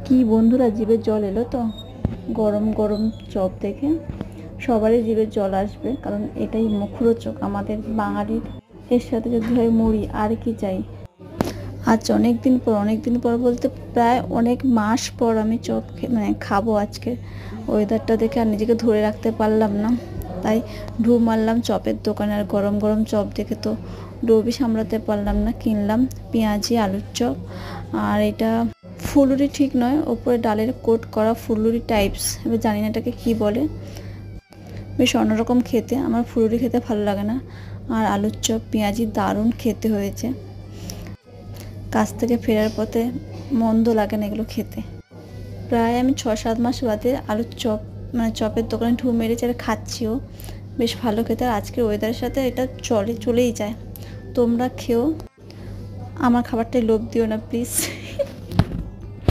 কি বন্ধুরা, জিভে জল এলো তো গরম গরম চপ দেখে। সবারই জিভে জল আসবে, কারণ এটাই মুখরোচক আমাদের বাঙালির। এর সাথে যদি হয় মুড়ি, আর কি চাই। আজ অনেক দিন পর বলতে প্রায় অনেক মাস পর আমি চপ খাবো আজকে। ওয়েদারটা দেখে আর নিজেকে ধরে রাখতে পারলাম না, তাই ঢু মারলাম চপের দোকানে। আর গরম গরম চপ দেখে তো লোভই সামলাতে পারলাম না, কিনলাম পেঁয়াজি আলুর চপ। আর এটা ফুলুরি ঠিক নয়, ওপরে ডালের কোট করা ফুলুরি টাইপস, এবার জানি না এটাকে কী বলে। বেশ অন্যরকম খেতে, আমার ফুলুরি খেতে ভালো লাগে না। আর আলুর চপ পেঁয়াজি দারুণ খেতে হয়েছে। কাজ থেকে ফেরার পথে মন্দ লাগে না এগুলো খেতে। প্রায় আমি 6-7 মাস বাদে আলুর চপ চপের দোকানে ঢু মেরেছি, আর খাচ্ছিও। বেশ ভালো খেতে, আর আজকের ওয়েদারের সাথে এটা চলেই যায়। তোমরা খেও, আমার খাবারটায় লোভ দিও না প্লিজ।